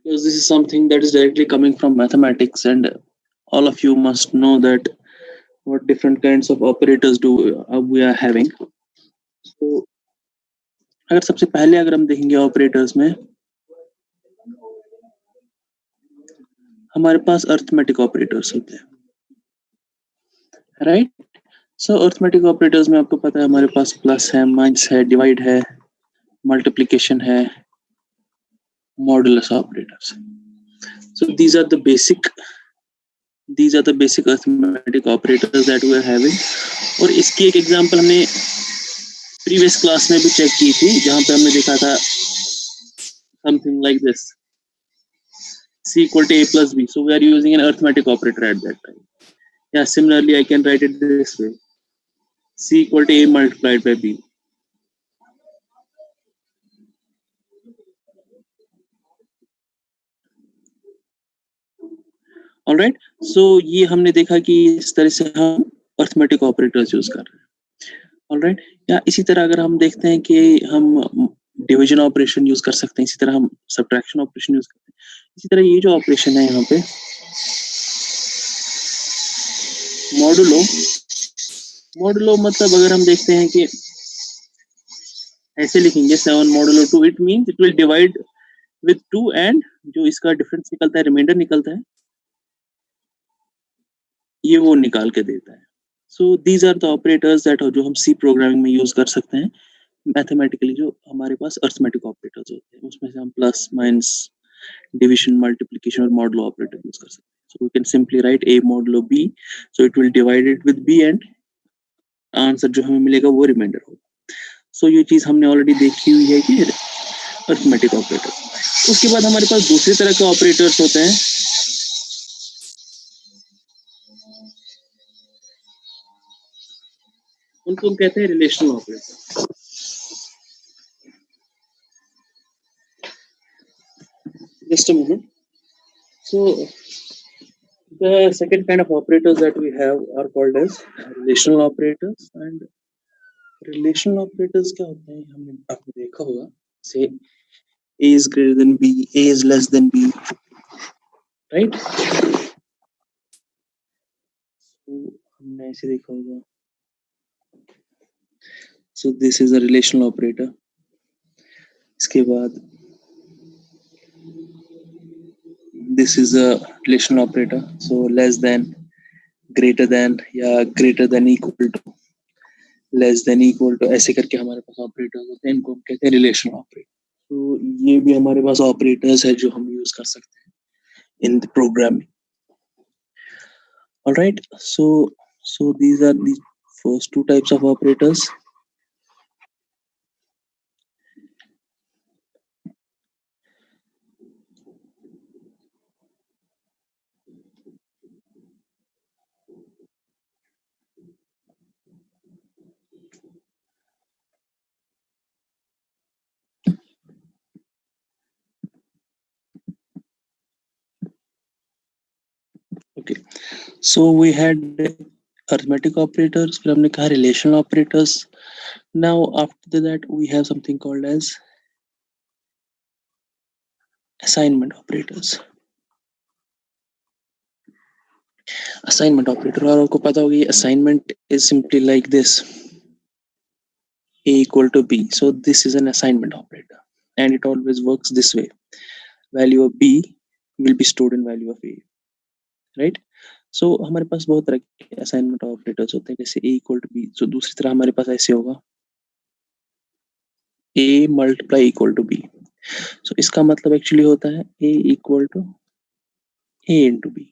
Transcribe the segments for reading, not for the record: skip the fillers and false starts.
because this is something that is directly coming from mathematics, and all of you must know that what different kinds of operators do we are having. So अगर सबसे पहले अगर हम देखेंगे operators में, हमारे पास arithmetic operators होते हैं, राइट. सो अर्थमेटिक ऑपरेटर्स में आपको पता है हमारे पास प्लस है, माइनस है, डिवाइड है, मल्टीप्लिकेशन है, modulus operators. So these are the basic arithmetic operators that we are having. और इसकी एक एग्जांपल हमने प्रीवियस क्लास में भी चेक की थी, जहां पे हमने देखा था something like this, c equal to a plus b. So we are using an arithmetic operator at that time. Yeah, similarly I can write it this way, c equal to a multiplied by b. Alright. So ये हमने देखा कि इस तरह से हम arithmetic operators use कर रहे हैं. ऑलराइट. या इसी तरह अगर हम देखते हैं कि हम डिवीजन ऑपरेशन यूज कर सकते हैं, इसी तरह हम सब्ट्रैक्शन ऑपरेशन यूज करते हैं. इसी तरह ये जो ऑपरेशन है यहाँ पे मॉडुलो मतलब अगर हम देखते हैं कि ऐसे लिखेंगे 7 modulo 2, it means it will divide with 2 and जो इसका डिफरेंस निकलता है, रिमाइंडर निकलता है, ये वो निकाल के देता है. So these are the operators that जो हम सी प्रोग्रामिंग में यूज कर सकते हैं मैथमेटिकली. जो हमारे पास अर्थमेटिक ऑपरेटर्स होते हैं उसमें से हम प्लस, माइनस, डिवीजन, मल्टीप्लिकेशन और मॉडुलो ऑपरेटर यूज कर सकते हैं. So we can simply write a modulo b, so it will divide it with b and answer जो हमें मिलेगा वो रिमाइंडर होगा. सो ये चीज हमने ऑलरेडी देखी हुई है कि अर्थमेटिक ऑपरेटर. उसके बाद हमारे पास दूसरे तरह के ऑपरेटर्स होते हैं, उनको हम कहते हैं relational operator. Just a moment. So the second kind of operators that we have are called as relational operators. And relational operators क्या होते हैं, हमने आपने देखा होगा, say a is greater than b, a is less than b, right? So हमने ऐसे देखा होगा. So this is a relational operator. इसके बाद this is a relational operator, so less than, greater than या greater than equal to, less than equal to, ऐसे करके हमारे पास ऑपरेटर्स होते हैं, इनको हम कहते हैं रिलेशनल ऑपरेटर. तो ये भी हमारे पास ऑपरेटर्स है जो हम यूज कर सकते हैं in the programming. Alright. So these are the first two types of operators. Okay, so we had arithmetic operators, फिर हमने कहा relational operators. Now after that we have something called as assignment operators. Assignment operator, और आपको पता होगा ये assignment is simply like this, a equal to b. So this is an assignment operator and it always works this way. Value of b will be stored in value of a, right? So हमारे पास बहुत तरह के assignment operators होते हैं, जैसे a equal to b. So दूसरी तरह हमारे पास ऐसे होगा a multiply equal to b. So इसका मतलब एक्चुअली होता है a equal to a into b.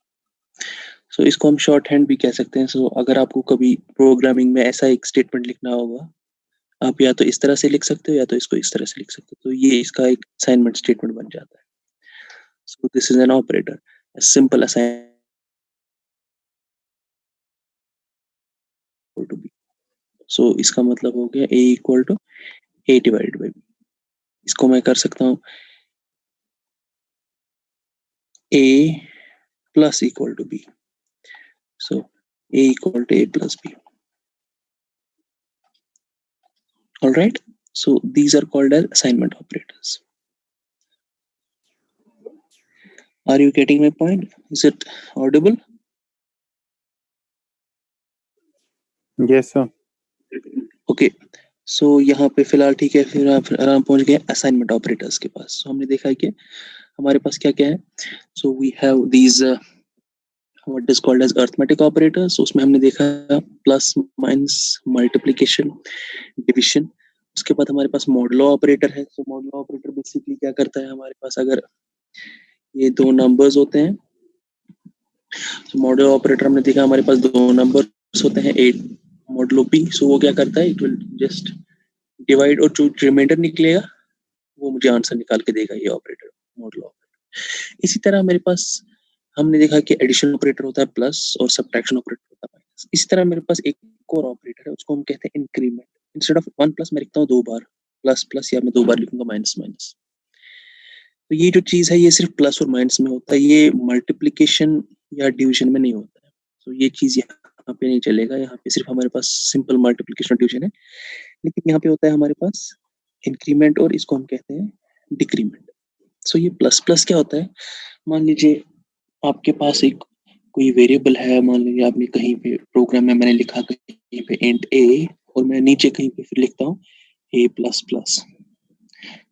So इसको हम शॉर्ट हैंड भी कह सकते हैं. So अगर आपको कभी प्रोग्रामिंग में ऐसा एक स्टेटमेंट लिखना होगा, आप या तो इस तरह से लिख सकते हो या तो इसको इस तरह से लिख सकते हो, तो ये इसका एक असाइनमेंट स्टेटमेंट बन जाता है. So this is an operator, a simple assignment to b. So इसका मतलब हो गया a equal to a divided by b. इसको मैं कर सकता हूँ a plus equal to b. So a equal to a plus b. All right. So these are called as assignment operators. Are you getting my point? Is it audible? Yes, sir. Okay. सो यहाँ पे फिलहाल ठीक है, फिर आप आराम पहुंच गए असाइनमेंट ऑपरेटर्स के पास. So, हमने देखा कि हमारे पास क्या क्या है. So we have these what is called as arithmetic operators. उसमें हमने देखा प्लस माइनस मल्टीप्लिकेशन डिविजन. उसके बाद हमारे पास मॉडुलो ऑपरेटर है. तो मॉडुलो ऑपरेटर बेसिकली क्या करता है, हमारे पास अगर ये दो नंबर्स होते हैं, तो मॉडुलो ऑपरेटर हमने देखा हमारे पास दो नंबर्स होते हैं 8 मॉडुलो p. सो वो क्या करता है, इट विल जस्ट डिवाइड और जो रिमाइंडर निकलेगा वो मुझे आंसर निकाल के देगा, ये ऑपरेटर मॉडुलो ऑपरेटर. इसी तरह मेरे पास हमने देखा कि एडिशन ऑपरेटर होता है प्लस और सब्ट्रैक्शन ऑपरेटर होता है माइनस. इसी तरह मेरे पास एक और ऑपरेटर है, उसको हम कहते हैं इंक्रीमेंट. इंस्टेड ऑफ 1 प्लस मैं लिखता हूँ 2 बार प्लस प्लस, या मैं 2 बार लिखूंगा माइनस माइनस. तो ये जो चीज है ये सिर्फ प्लस और माइनस में होता है, ये मल्टीप्लिकेशन या डिवीजन में नहीं होता है. तो ये चीज यहाँ पे नहीं चलेगा. यहाँ पे सिर्फ हमारे पास सिंपल मल्टीप्लिकेशन और डिवीजन है. लेकिन यहाँ पे होता है हमारे पास इंक्रीमेंट, और इसको हम कहते हैं डिक्रीमेंट. सो ये प्लस प्लस क्या होता है, मान लीजिए आपके पास एक कोई वेरिएबल है, मान लीजिए आपने कहीं पे प्रोग्राम में मैंने लिखा कहीं पे इंट ए, और मैं नीचे कहीं पे फिर लिखता हूँ ए प्लस प्लस.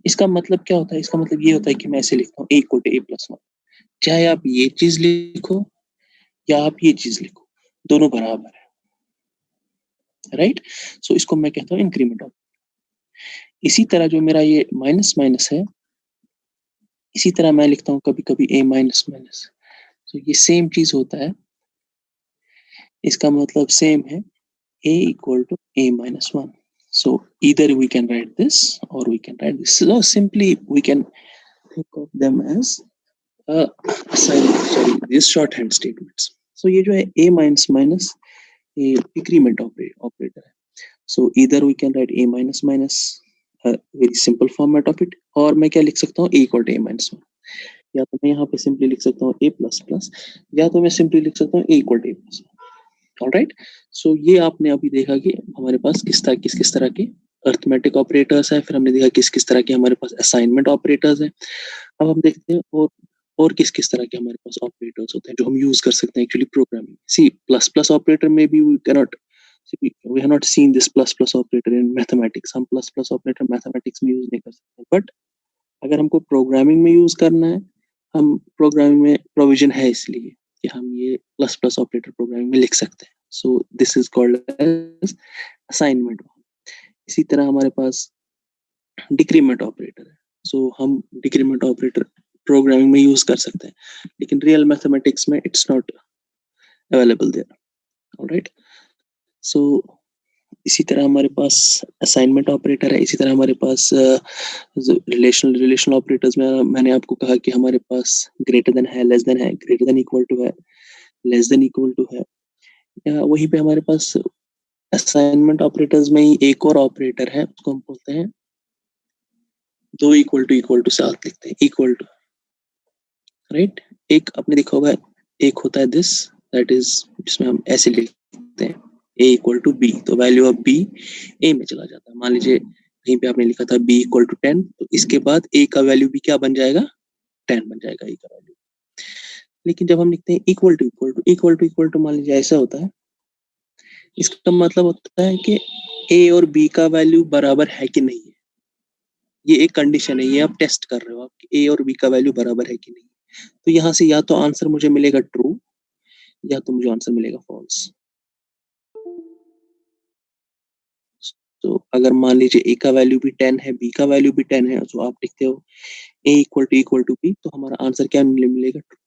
इसका मतलब क्या होता है, इसका मतलब ये होता है कि मैं ऐसे लिखता हूँ ए इक्वल टू ए प्लस 1. चाहे आप ये चीज लिखो या आप ये चीज लिखो, दोनों बराबर है, राइट. सो इसको मैं कहता हूँ इंक्रीमेंट ऑफ. इसी तरह जो मेरा ये माइनस माइनस है, इसी तरह मैं लिखता हूँ कभी कभी ए माइनस माइनस. तो ये सेम चीज होता है, इसका मतलब सेम है a equal to a minus 1. So either we can write this or we can write this. So simply we can think of them as these shorthand statements. So ये जो है a minus minus a decrement operator है. So either we can write a minus minus very simple format of it, और मैं क्या लिख सकता हूँ a equal to a minus 1, या तो मैं यहाँ पे सिंपली लिख सकता हूँ a plus plus, या तो मैं सिंपली लिख सकता हूँ a equal to a plus 1. Alright. So ये आपने अभी देखा कि हमारे पास किस तरह के अरिथमेटिक ऑपरेटर्स हैं. फिर हमने देखा किस तरह के हमारे पास असाइनमेंट ऑपरेटर्स हैं. अब हम देखते हैं और किस तरह के हमारे पास ऑपरेटर्स होते हैं जो हम यूज कर सकते हैं actually programming. C plus plus operator में भी we have not seen this plus plus operator in mathematics. हम प्लस प्लस ऑपरेटर मैथमेटिक्स में यूज नहीं कर सकते, बट अगर हमको प्रोग्रामिंग में यूज करना है, हम प्रोग्रामिंग में प्रोविजन है इसलिए कि हम ये प्लस प्लस ऑपरेटर प्रोग्रामिंग में लिख सकते हैं. So this is called as assignment. इसी तरह हमारे पास डिक्रीमेंट ऑपरेटर है. सो हम डिक्रीमेंट ऑपरेटर प्रोग्रामिंग में यूज कर सकते हैं, लेकिन रियल मैथमेटिक्स में it's not available there. Alright. So इसी तरह हमारे पास असाइनमेंट ऑपरेटर है. इसी तरह हमारे पास रिलेशनल ऑपरेटर्स में मैंने आपको कहा कि हमारे पास ग्रेटर देन है, लेस देन है, ग्रेटर देन इक्वल टू है, लेस देन इक्वल टू है. या वहीं पे हमारे पास असाइनमेंट ऑपरेटर्स में ही एक और ऑपरेटर है, उसको हम बोलते हैं दो इक्वल टू साथ लिखते हैं इक्वल टू, राइट. एक आपने देखा होगा, एक होता है दिस, दैट इज जिसमें हम ऐसे लिखते हैं a इक्वल टू बी, तो वैल्यू ऑफ b a में चला जाता है. मान लीजिए कहीं पे आपने लिखा था b इक्वल टू 10, तो इसके बाद a का वैल्यू भी क्या बन जाएगा, 10 बन जाएगा a का वैल्यू. लेकिन जब हम लिखते हैं इक्वल टू मान लीजिए ऐसा होता है, इसका मतलब होता है कि a और b का वैल्यू बराबर है कि नहीं है. ये एक कंडीशन है, ये आप टेस्ट कर रहे हो आप कि a और b का वैल्यू बराबर है कि नहीं. तो यहाँ से या तो आंसर मुझे मिलेगा ट्रू, या तो मुझे आंसर मिलेगा फॉल्स. तो अगर मान लीजिए a का वैल्यू भी 10 है, b का वैल्यू भी 10 है, तो आप लिखते हो a इक्वल टू b, तो हमारा आंसर क्या मिलेगा, ट्रू.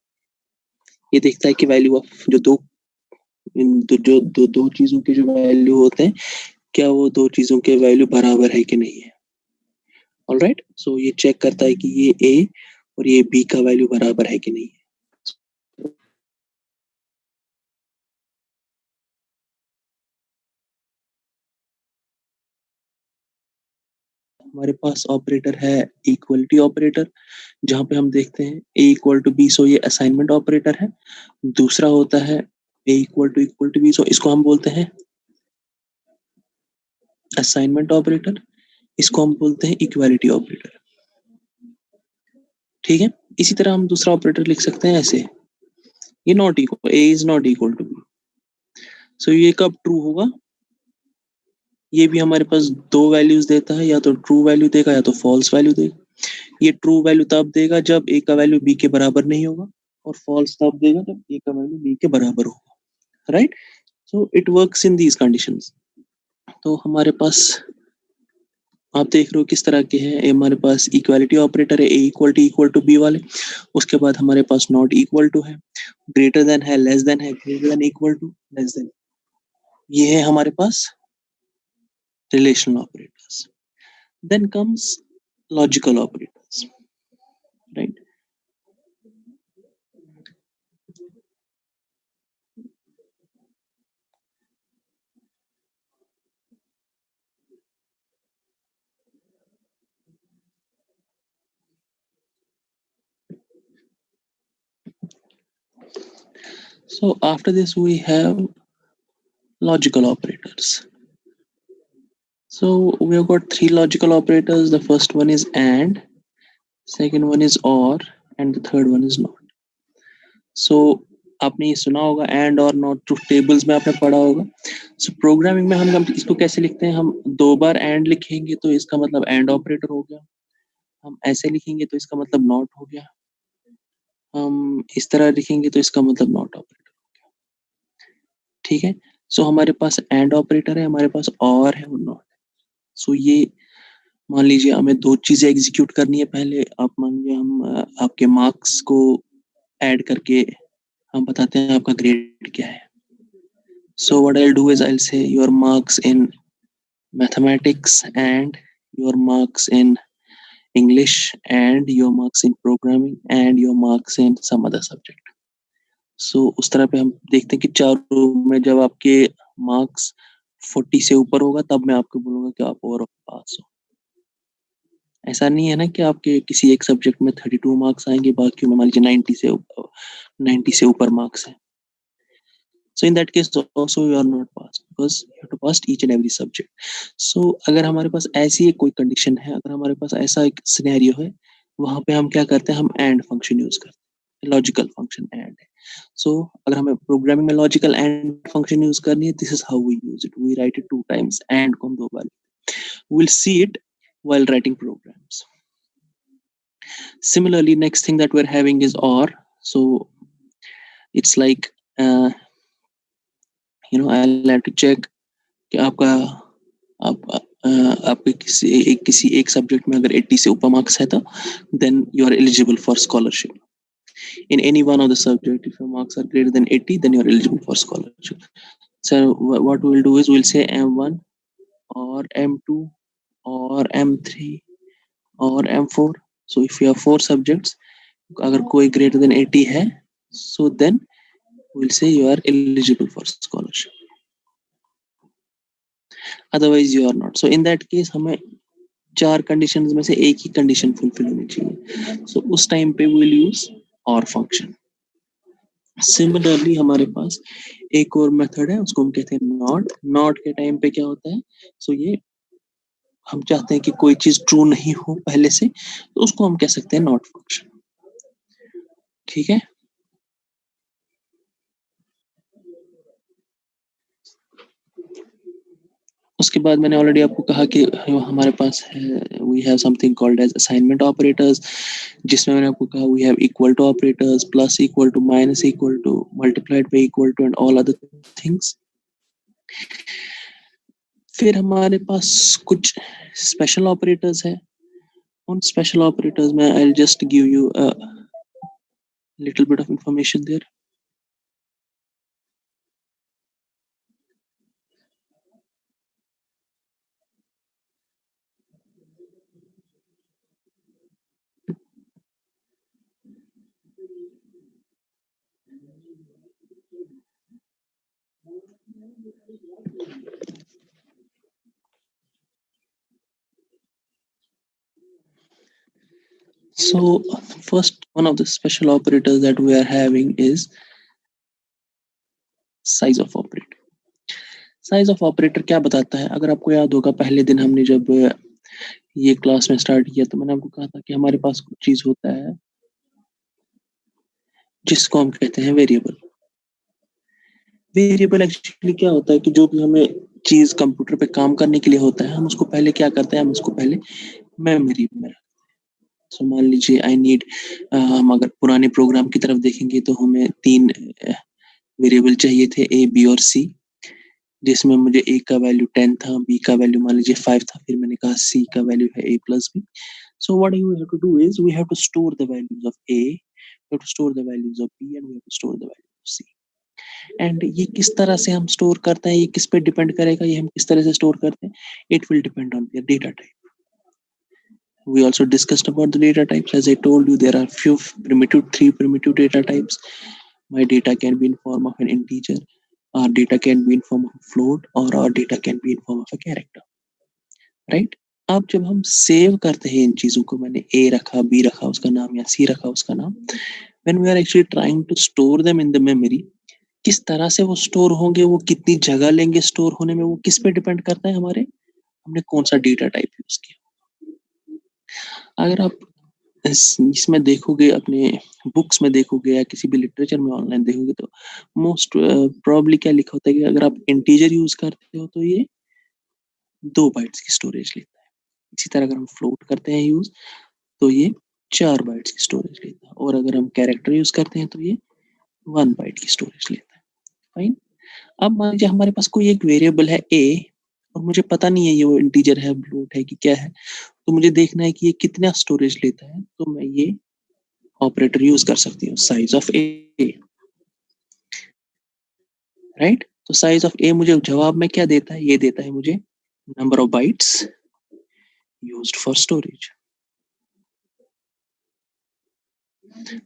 ये देखता है कि वैल्यू ऑफ जो दो चीजों के जो वैल्यू होते हैं, क्या वो दो चीजों के वैल्यू बराबर है कि नहीं है. ऑलराइट. सो ये चेक करता है कि ये a और ये b का वैल्यू बराबर है कि नहीं है. हमारे पास ऑपरेटर है इक्वलिटी ऑपरेटर, जहां पे हम देखते हैं a equal to B, so ये असाइनमेंट ऑपरेटर है. दूसरा होता है a इक्वल टू बी, सो इसको हम बोलते हैं असाइनमेंट ऑपरेटर. इसको हम बोलते हैं इक्वालिटी ऑपरेटर. ठीक है. इसी तरह हम दूसरा ऑपरेटर लिख सकते हैं ऐसे, ये not equal, A is not equal to B. So ये कब ट्रू होगा? ये भी हमारे पास दो वैल्यूज देता है, या तो ट्रू वैल्यू देगा या तो फॉल्स वैल्यू देगा। ये ट्रू वैल्यू तब देगा जब ए का वैल्यू बी के बराबर नहीं होगा, और फॉल्स तब देगा जब ए का वैल्यू बी के बराबर होगा, right? So it works in these conditions. तो हमारे पास आप देख रहे हो किस तरह के हैं। हमारे पास इक्वालिटी ऑपरेटर है, ए इक्वल टू बी वाले। उसके बाद हमारे पास नॉट इक्वल टू है, ग्रेटर देन है, लेस देन है, greater than equal to, less than. ये है हमारे पास relational operators. Then comes logical operators, right? So after this we have logical operators. So we have got three logical operators. The first one is AND, second one is OR, and the third one is NOT. So आपने ये सुना होगा and और not, जो tables में आपने पढ़ा होगा। सो प्रोग्रामिंग में हम इसको कैसे लिखते हैं? हम दो बार एंड लिखेंगे तो इसका मतलब एंड ऑपरेटर हो गया, हम ऐसे लिखेंगे तो इसका मतलब नॉट हो गया, हम इस तरह लिखेंगे तो इसका मतलब नॉट ऑपरेटर हो गया, ठीक है? सो हमारे पास एंड ऑपरेटर है, हमारे पास और है और नॉट। सो ये मान लीजिए हमें दो चीजें एग्जीक्यूट करनी है। पहले आप मान लीजिए हम आपके मार्क्स को ऐड करके हम बताते हैं आपका ग्रेड क्या है। So what I'll do is I'll say your marks in mathematics and your marks in English and your marks in programming and your marks in some other subject. So उस तरह पे हम देखते हैं कि चारों में जब आपके मार्क्स 40 से ऊपर होगा तब मैं आपको बोलूंगा कि आप ओवरऑल पास हो। ऐसा नहीं है ना कि आपके किसी एक सब्जेक्ट में 32 मार्क्स आएंगे, बाकी में मान लीजिए 90 से ऊपर मार्क्स है। So in that case also you are not passed because you have to pass each and every subject. So अगर हमारे पास ऐसी एक कोई कंडीशन है, अगर हमारे पास ऐसा एक सिनेरियो है, वहां पे हम क्या करते हैं? हम एंड फंक्शन यूज करते हैं, लॉजिकल फंक्शन एंड है। सो अगर हमें प्रोग्रामिंग में लॉजिकल एंड फंक्शन यूज करनी है, this is how we use it. We write it two times, and को हम दो बार, we'll see it while writing programs. Similarly, next thing that we're having is OR. So it's like I'll have to check कि आपका आपके किसी एक subject में अगर 80 से ऊपर मार्क्स है तो then you are eligible for scholarship. In any one of the subject, if your marks are greater than 80, then you are eligible for scholarship. So what we'll do is we'll say M1 or M2 or M3 or M4. So if you have 4 subjects, अगर कोई greater than 80 है, so then we'll say you are eligible for scholarship. Otherwise you are not. So in that case हमें 4 conditions में से एक ही condition fulfil होनी चाहिए। सो उस टाइम पे we'll use OR function. Similarly हमारे पास एक और मेथड है, उसको हम कहते हैं नॉट। नॉट के टाइम पे क्या होता है? सो ये हम चाहते हैं कि कोई चीज ट्रू नहीं हो पहले से, तो उसको हम कह सकते हैं नॉट फंक्शन, ठीक है? उसके बाद मैंने ऑलरेडी आपको कहा कि हमारे पास है, we have something called as assignment operators, जिसमें मैंने आपको कहा we have equal to operators, plus equal to, minus equal to, multiplied by equal to and all other things. फिर हमारे पास कुछ स्पेशल ऑपरेटर्स है। उन स्पेशल ऑपरेटर्स में I will just give you a little bit of information there. So first one of the special operators that we are having is size of operator. Size of operator क्या बताता है? अगर आपको याद होगा पहले दिन हमने जब ये क्लास में स्टार्ट किया तो मैंने आपको कहा था कि हमारे पास कुछ चीज होता है जिसको हम कहते हैं वेरिएबल। वेरिएबल एक्चुअली क्या होता है कि जो भी हमें चीज कंप्यूटर पे काम करने के लिए होता है, हम उसको पहले क्या करते हैं, हम उसको पहले मेमोरी में रखते हैं। सो मान लीजिए आई नीड, हम अगर पुराने प्रोग्राम की तरफ देखेंगे तो हमें 3 वेरिएबल चाहिए थे, ए, बी और सी, जिसमें मुझे ए का वैल्यू 10 था, बी का वैल्यू मान लीजिए 5 था, फिर मैंने कहा सी का वैल्यू है a plus B. So what you have to do is we have to store the values of A, we have to store the values of B, and we have to store the values of C. And ये किस तरह से हम store करते हैं, ये किस पे डिपेंड करेगा, ये हम किस तरह से स्टोर करते हैं, it will depend on their data type. We also discussed about the data types. As I told you, there are three primitive data types. My data can be in form of an integer, our data can be in form of a float, or our data can be in form of a character. Right? अब जब हम save करते हैं इन चीजों को, मैंने ए रखा, B रखा उसका नाम, या सी रखा उसका नाम, when we are actually trying to store them in the memory, किस तरह से वो स्टोर होंगे, वो कितनी जगह लेंगे स्टोर होने में, वो किस पे डिपेंड करता है, हमारे हमने कौन सा डेटा टाइप यूज किया। अगर आप इसमें देखोगे, अपने बुक्स में देखोगे या किसी भी लिटरेचर में ऑनलाइन देखोगे, तो मोस्ट प्रॉब्ली क्या लिखा होता है कि अगर आप इंटीजर यूज करते हो तो ये 2 बाइट्स की स्टोरेज लेता है। इसी तरह अगर हम फ्लोट करते हैं यूज, तो ये 4 बाइट्स की स्टोरेज लेता है, और अगर हम कैरेक्टर यूज करते हैं तो ये 1 बाइट की स्टोरेज लेता है। फाइन। अब मान लीजिए हमारे पास कोई एक वेरिएबल है a, और मुझे पता नहीं है ये वो इंटीजर है, फ्लोट है कि क्या है, तो मुझे देखना है कि ये कितना स्टोरेज लेता है, तो मैं ये ऑपरेटर यूज कर सकती हूँ, साइज ऑफ a। राइट, तो साइज ऑफ a मुझे जवाब में क्या देता है, ये देता है मुझे number of bytes used for storage.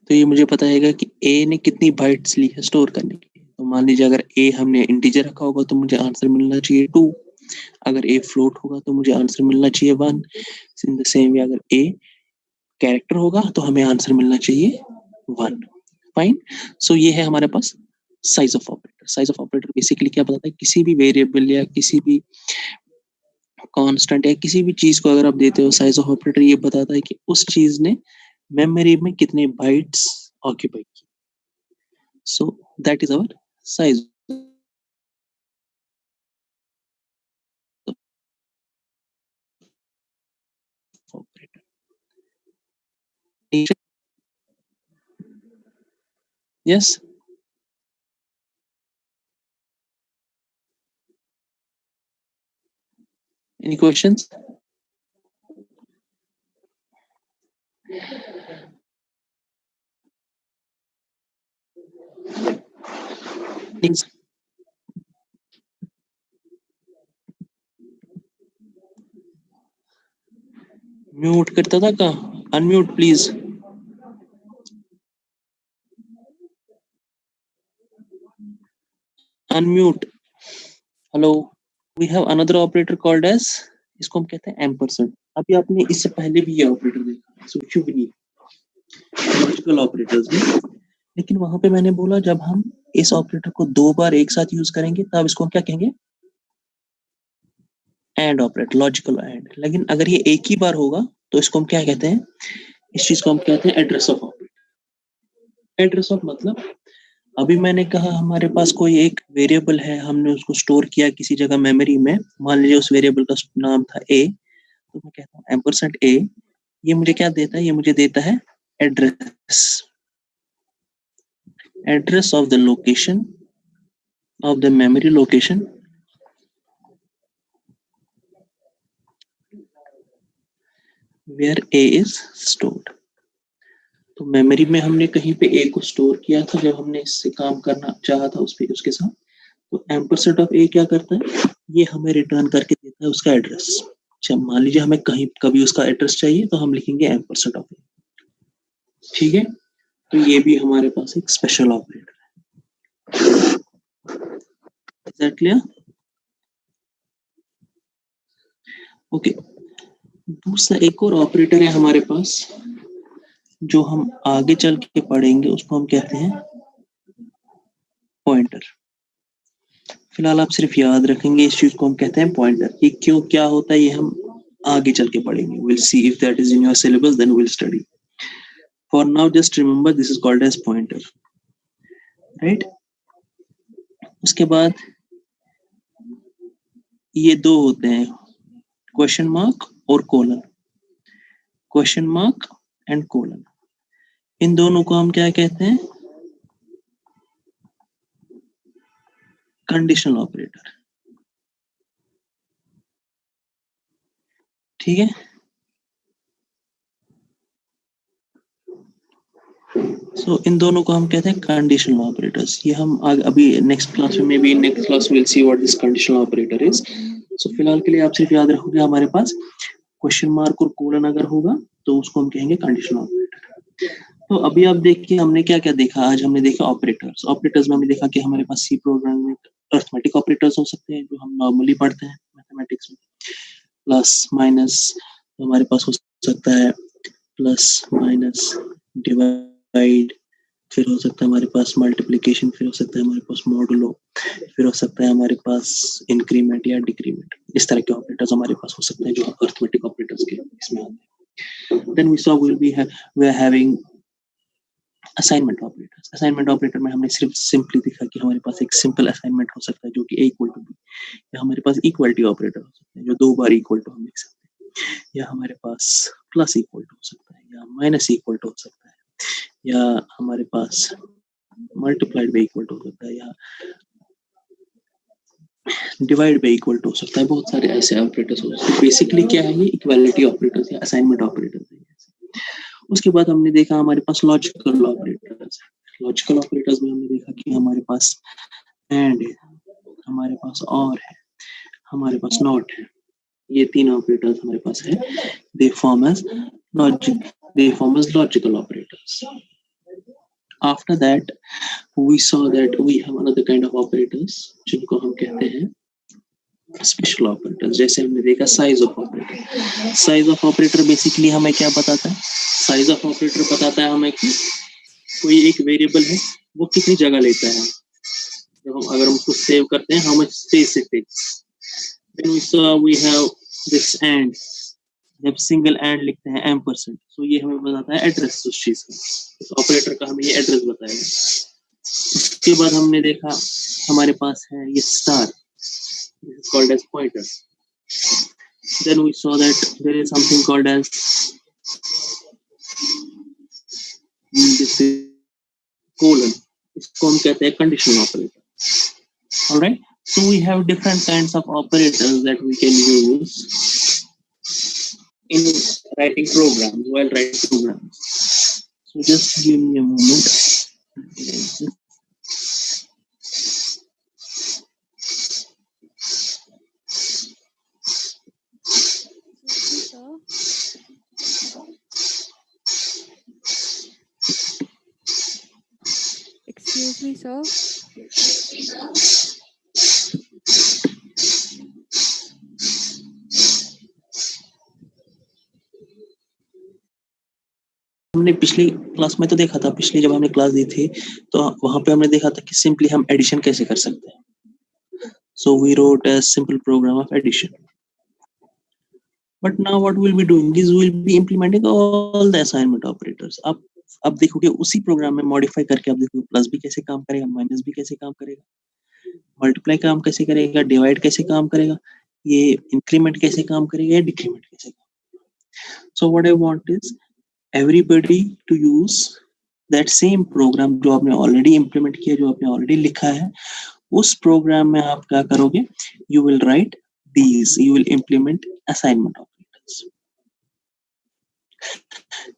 तो ये मुझे पता है कि a ने कितनी बाइट्स ली है स्टोर करने के लिए। तो मान लीजिए अगर a हमने इंटीजर रखा होगा तो मुझे आंसर मिलना चाहिए 2, अगर a फ्लोट होगा तो मुझे आंसर मिलना चाहिए 1। इन द सेम वे अगर a कैरेक्टर होगा तो हमें आंसर मिलना चाहिए 1। फाइन। सो ये है हमारे पास size of operator. Size of operator basically क्या बताता है, किसी भी वेरिएबल या किसी भी कांस्टेंट या किसी भी चीज को अगर आप देते हो साइज ऑफ ऑपरेटर, ये बताता है कि उस चीज ने मेमोरी में कितने बाइट्स ऑक्यूपाई की। So that is our size operator. Yes, any questions? Mute करता था क्या? Unmute please. Unmute. Hello. We have another operator called as, इसको हम कहते हैं एम्परसेंड। अभी आपने इससे पहले भी ये ऑपरेटर देखा, सो क्यों भी नहीं लॉजिकल ऑपरेटर्स में, लेकिन वहां पे मैंने बोला जब हम इस ऑपरेटर को 2 बार एक साथ यूज करेंगे तब इसको हम क्या कहेंगे, एंड ऑपरेटर, लॉजिकल एंड। लेकिन अगर ये एक ही बार होगा तो इसको हम क्या कहते हैं, इस चीज को हम कहते हैं address of operator. Address of मतलब, अभी मैंने कहा हमारे पास कोई एक वेरिएबल है, हमने उसको स्टोर किया किसी जगह मेमोरी में, मान लीजिए उस वेरिएबल का नाम था a, तो मैं कहता हूँ एम्परसेंड a, ये मुझे क्या देता है, ये मुझे देता है address, address of the location of the memory location where a is stored। तो मेमोरी में हमने कहीं पे a को स्टोर किया था जब हमने इससे काम करना चाहा था उस पे उसके साथ, तो एम्परसेंड ऑफ a क्या करता है, ये हमें रिटर्न करके देता है उसका एड्रेस। अच्छा, मान लीजिए हमें कहीं कभी उसका एड्रेस चाहिए तो हम लिखेंगे एम्परसेंड ऑफ a। ठीक है, तो ये भी हमारे पास एक स्पेशल ऑपरेटर है। Is that clear? ओके, दूसरा एक और ऑपरेटर है हमारे पास जो हम आगे चल के पढ़ेंगे, उसको हम कहते हैं पॉइंटर। फिलहाल आप सिर्फ याद रखेंगे इस चीज को हम कहते हैं पॉइंटर। ये क्यों क्या होता है ये हम आगे चल के पढ़ेंगे। We'll see if that is in your syllabus, then we'll study. For now, just remember this is called as pointer. Right. उसके बाद ये दो होते हैं, क्वेश्चन मार्क और colon, question mark and colon. इन दोनों को हम क्या कहते हैं? Conditional operator. ठीक है। सो इन दोनों को हम कहते हैं कंडीशनल ऑपरेटर्स। ये हम अभी नेक्स्ट क्लास में भी next class will see what this conditional operator is. So फिलहाल के लिए आप सिर्फ याद रखोगे हमारे पास क्वेश्चन मार्क और कोलन अगर होगा तो उसको हम कहेंगे कंडीशनल ऑपरेटर। तो अभी आप देखिए हमने क्या क्या देखा। आज हमने देखा ऑपरेटर्स। ऑपरेटर्स में हमने देखा कि हमारे पास सी प्रोग्राम में अरिथमेटिक ऑपरेटर्स हो सकते हैं जो हम नॉर्मली पढ़ते हैं मैथमेटिक्स में। प्लस माइनस हमारे पास हो सकता है, प्लस माइनस डिवाइड, फिर हो सकता है हमारे पास मल्टीप्लिकेशन, फिर हो सकता है हमारे पास मॉडुलो, फिर हो सकता है हमारे पास इंक्रीमेंट या डिक्रीमेंट। इस तरह के ऑपरेटर्स हमारे पास हो सकते हैं जो अरिथमेटिक ऑपरेटर्स के इसमें आते हैं। Then we saw we are having assignment operators. Assignment operator में हमने सिर्फ सिंपली देखा कि हमारे पास एक सिंपल असाइनमेंट हो सकता है जो कि a इक्वल टू b, या हमारे पास इक्वलिटी ऑपरेटर हो सकते हैं जो दो बार इक्वल टू हम लिख सकते हैं, या हमारे पास प्लस इक्वल टू हो सकता है, या माइनस इक्वल टू हो सकता है, या हमारे पास मल्टीप्लाइड बाई इक्वल टू हो सकता है, या डिवाइड बाई इक्वल टू हो सकता है। बहुत सारे ऐसे ऑपरेटर्स हो सकते हैं। बेसिकली क्या है ये? इक्वालिटी ऑपरेटर्स या असाइनमेंट ऑपरेटर्स है। उसके बाद हमने देखा हमारे पास लॉजिकल ऑपरेटर्स। लॉजिकल ऑपरेटर्स में हमने देखा कि हमारे पास एंड है, हमारे पास और है, हमारे पास नॉट है। ये तीन ऑपरेटर्स हमारे पास है। They form as logical operators. After that, we saw that we have another kind of operators जिनको हम कहते हैं स्पेशल ऑपरेटर्स। जैसे हमने देखा size of operator. Size of operator basically हमें क्या बताता है? साइज ऑफ ऑपरेटर बताता है हमें कि कोई एक वेरिएबल है वो कितनी जगह लेता है। जब हम अगर हम उसको सेव करते हैं how much space it takes. Then we saw we have this and. जब सिंगल एंड लिखते हैं एम्परसेंड, तो ये हमें बताता है एड्रेस उस चीज का। इस ऑपरेटर का हमें ये एड्रेस बताएगा। उसके बाद हमने देखा हमारे पास है ये star, this is called as pointer. Then we saw that there is something called as this is colon. इसको हम कहते हैं conditional operator. All right. So we have different kinds of operators that we can use in writing programs while writing programs. So just give me a moment. Excuse me, sir. हमने पिछली class में तो देखा था, पिछली जब हमने class दी थी तो वहां पे हमने देखा था कि सिंपली हम एडिशन कैसे कर सकते हैं। So we wrote a simple program of addition. But now what we'll be doing is we'll be implementing all the assignment operators. अब देखोगे उसी प्रोग्राम में मॉडिफाई करके आप देखोगे प्लस भी कैसे काम करेगा, माइनस भी कैसे काम करेगा, मल्टीप्लाई काम कैसे करेगा, डिवाइड कैसे काम करेगा, ये इंक्रीमेंट कैसे काम करेगा, या डिक्रीमेंट कैसे काम। So what I want is everybody to use that same program जो आपने ऑलरेडी इंप्लीमेंट किया, जो आपने ऑलरेडी लिखा है। उस प्रोग्राम में आप क्या करोगे? You will write these, you will implement assignment operators.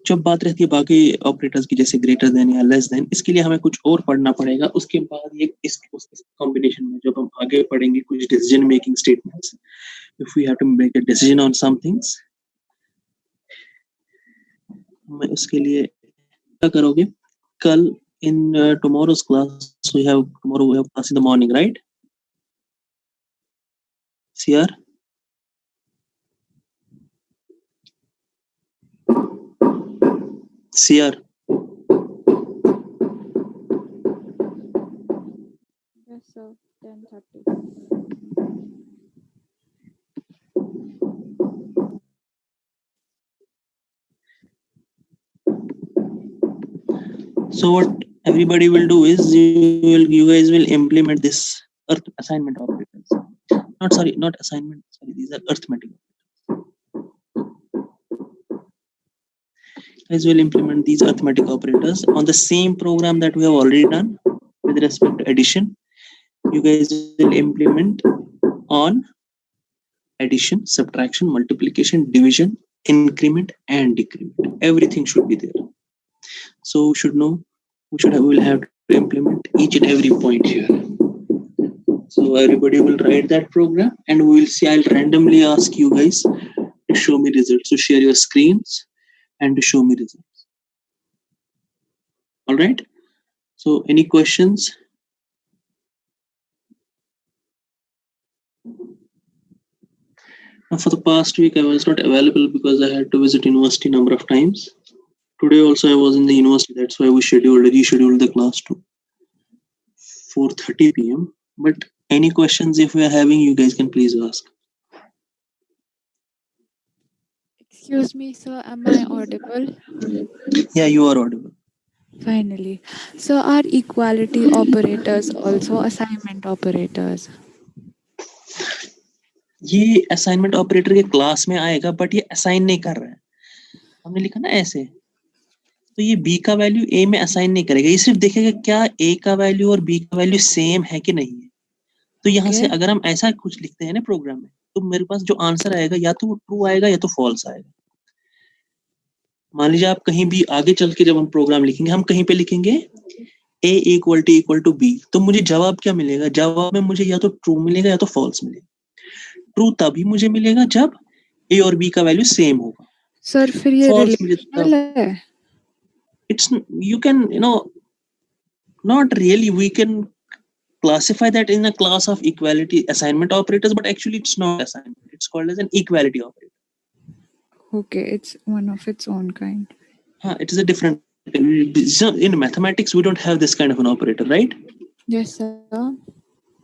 जब बात रहती है बाकी ऑपरेटर्स की जैसे ग्रेटर देन या लेस देन, इसके लिए हमें कुछ और पढ़ना पड़ेगा। उसके बाद ये इस कॉम्बिनेशन में जब हम आगे पढ़ेंगे कुछ decision making statements, if we have to make a decision on some things, मैं उसके लिए क्या करोगे? कल in tomorrow's class tomorrow we have class in the morning, right? CR? CR? Yes, sir. 10:30. So what everybody will do is you guys will implement this assignment operators. Not assignment. Sorry, these are arithmetic. You guys will implement these arithmetic operators on the same program that we have already done with respect to addition. You guys will implement on addition, subtraction, multiplication, division, increment, and decrement. Everything should be there. So we should know. We will have to implement each and every point here. So everybody will write that program, and we will see. I'll randomly ask you guys to show me results. So share your screens and to show me results. All right. So any questions? Now, for the past week, I was not available because I had to visit university number of times. Today also I was in the university. That's why we rescheduled the class to 4:30 p.m. But any questions if we are having, you guys can please ask. Excuse me, sir. Am I audible? Yeah, you are audible. Finally. So are equality operators also assignment operators? ये assignment operator के class में आएगा, but ये assign नहीं कर रहा है. हमने लिखा ना ऐसे, तो ये b का वैल्यू a में असाइन नहीं करेगा. ये सिर्फ देखेगा क्या a का वैल्यू और b का वैल्यू सेम है कि नहीं है. तो यहाँ से अगर हम ऐसा कुछ लिखते हैं ना प्रोग्राम में, तो मेरे पास जो आंसर आएगा या तो वो ट्रू आएगा या तो फॉल्स आएगा. मान लीजिए आप कहीं भी आगे चल के जब हम प्रोग्राम लिखेंगे, हम कहीं पे लिखेंगे a इक्वल टू b, तो मुझे जवाब क्या मिलेगा? जवाब में मुझे या तो ट्रू मिलेगा या तो फॉल्स मिलेगा. ट्रू तभी मुझे मिलेगा जब a और b का वैल्यू सेम होगा. सर फिर ये रिलेशनल है? It's you can not really, we can classify that in a class of equality assignment operators, but actually it's not assignment. It's called as an equality operator. Okay, it's one of its own kind. It is a different. In mathematics, we don't have this kind of an operator, right? Yes, sir.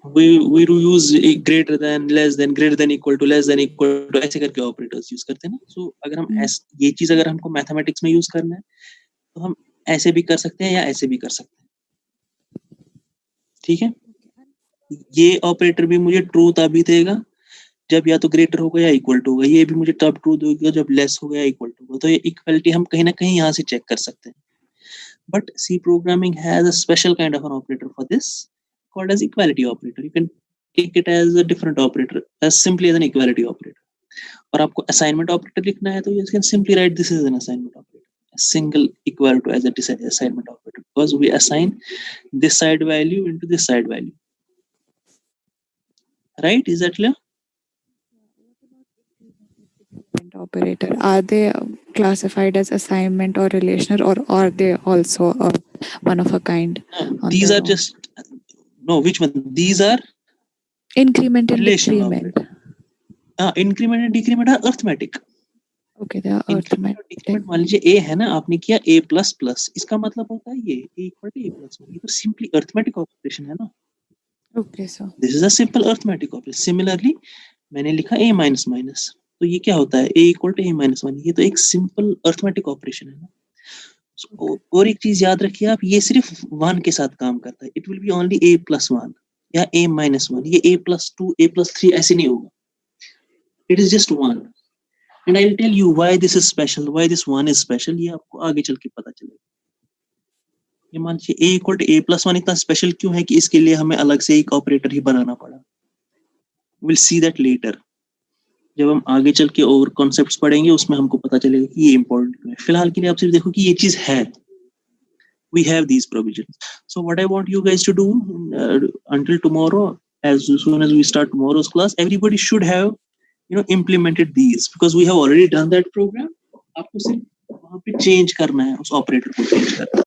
We use greater than, less than, greater than, equal to, less than, equal to, ऐसे करके operators use करते हैं ना. So अगर हम ये चीज अगर हमको mathematics में use करना है, तो हम ऐसे भी कर सकते हैं या ऐसे भी कर सकते हैं. ठीक है. ये ऑपरेटर भी मुझे ट्रू तभी देगा जब या तो ग्रेटर होगा या इक्वल टू होगा. ये भी मुझे तब ट्रू देगा जब लेस होगा या इक्वल टू होगा. तो ये इक्वलिटी हम कहीं ना कहीं यहाँ से चेक कर सकते हैं. But C programming has a special kind of an operator for this called as equality operator. You can take it as a different operator, as simply as an equality operator. और आपको assignment operator लिखना है तो you can simply write this is an assignment operator, single equal to as a assignment operator, because we assign this side value into this side value. Right? Is that clear? Operator, are they classified as assignment or relational, or are they also one of a kind? These are just which one? These are increment and decrement. Increment and decrement are arithmetic. Okay, they are arithmetic. मान लीजिए a है ना, आपने किया a plus plus, इसका मतलब होता है ये a equal to a plus 1. ये तो simply arithmetic operation है ना. Okay, sir. This is a simple arithmetic operation. Similarly, मैंने लिखा a minus minus, तो ये क्या होता है? a equal to a minus 1. ये तो एक simple arithmetic operation है ना. So, और एक चीज याद रखिए आप, ये सिर्फ 1 के साथ काम करता है. It will be only a plus 1 या a minus 1. ये a plus 2, a plus 3 ऐसे नहीं होगा. It is just 1. And I'll tell you why this is special, why this 1 is special. ये आपको आगे चल के पता चलेगा. ये मान लीजिए a equal to a plus 1 इतना स्पेशल क्यों है कि इसके लिए हमें अलग से एक ऑपरेटर ही बनाना पड़ा. We'll see that later. जब हम आगे चल के और कॉन्सेप्ट्स पढ़ेंगे उसमें हमको पता चलेगा कि ये इम्पोर्टेंट क्यों है. फिलहाल के लिए आप सिर्फ देखो कि ये चीज है. We have these provisions. So what I want you guys to do until tomorrow, as soon as we start tomorrow's class, everybody should have implemented these, because we have already done that program. आपको सिर्फ वहाँ पे change करना है, उस operator को change करना है.